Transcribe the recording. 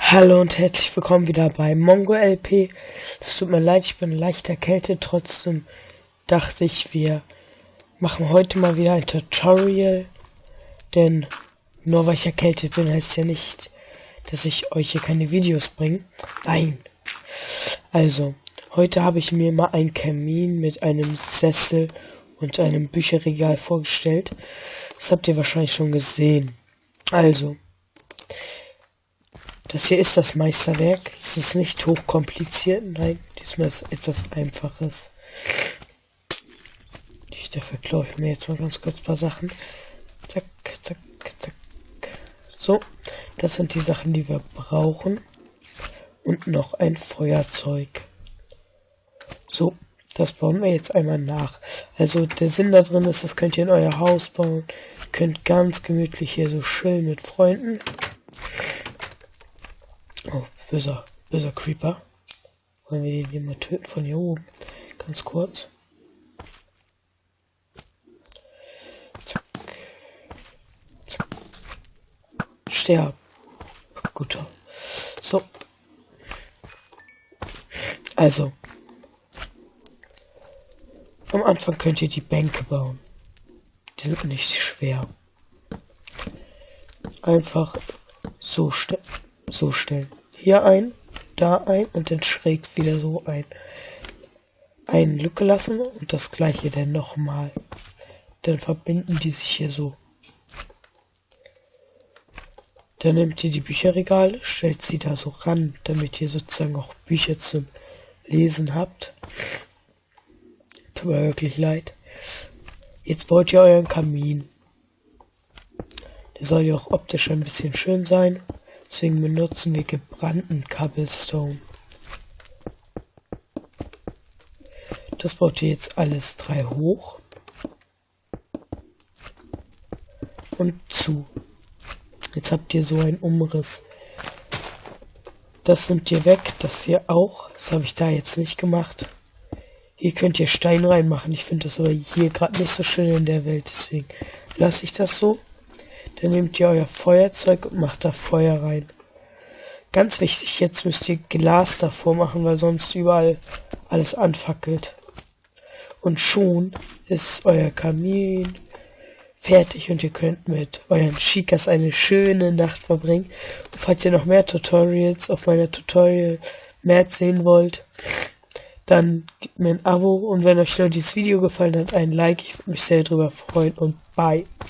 Hallo und herzlich willkommen wieder bei MongoLP. Es tut mir leid, ich bin leicht erkältet, trotzdem dachte ich, wir machen heute mal wieder ein Tutorial, denn nur weil ich erkältet bin, heißt ja nicht, dass ich euch hier keine Videos bringe. Nein. Also, heute habe ich mir mal einen Kamin mit einem Sessel und einem Bücherregal vorgestellt. Das habt ihr wahrscheinlich schon gesehen. Also, das hier ist das Meisterwerk. Es ist nicht hochkompliziert. Nein, diesmal ist etwas Einfaches. Dafür klaue ich mir jetzt mal ganz kurz ein paar Sachen. Zack, zack, zack. So, das sind die Sachen, die wir brauchen. Und noch ein Feuerzeug. So, das bauen wir jetzt einmal nach. Also der Sinn da drin ist, das könnt ihr in euer Haus bauen. Könnt ganz gemütlich hier so chillen mit Freunden. Oh, böser Creeper. Wollen wir den hier mal töten von hier oben? Ganz kurz. Zack. Zack. Sterb. Guter. So. Also. Am Anfang könnt ihr die Bänke bauen. Die sind nicht schwer. Einfach so stellen. Hier ein, da ein und dann schräg wieder so ein. Eine Lücke lassen und das gleiche dann nochmal. Dann verbinden die sich hier so. Dann nehmt ihr die Bücherregale, stellt sie da so ran, damit ihr sozusagen auch Bücher zum Lesen habt. Tut mir wirklich leid. Jetzt baut ihr euren Kamin. Der soll ja auch optisch ein bisschen schön sein. Deswegen benutzen wir gebrannten Cobblestone. Das baut ihr jetzt alles 3 hoch. Und zu. Jetzt habt ihr so einen Umriss. Das nimmt ihr weg, das hier auch. Das habe ich da jetzt nicht gemacht. Hier könnt ihr Stein reinmachen. Ich finde das aber hier gerade nicht so schön in der Welt. Deswegen lasse ich das so. Dann nehmt ihr euer Feuerzeug und macht da Feuer rein. Ganz wichtig, jetzt müsst ihr Glas davor machen, weil sonst überall alles anfackelt. Und schon ist euer Kamin fertig und ihr könnt mit euren Chikas eine schöne Nacht verbringen. Und falls ihr noch mehr Tutorials auf meiner Tutorial-Map sehen wollt, dann gebt mir ein Abo und wenn euch nur dieses Video gefallen hat, ein Like. Ich würde mich sehr darüber freuen und bye.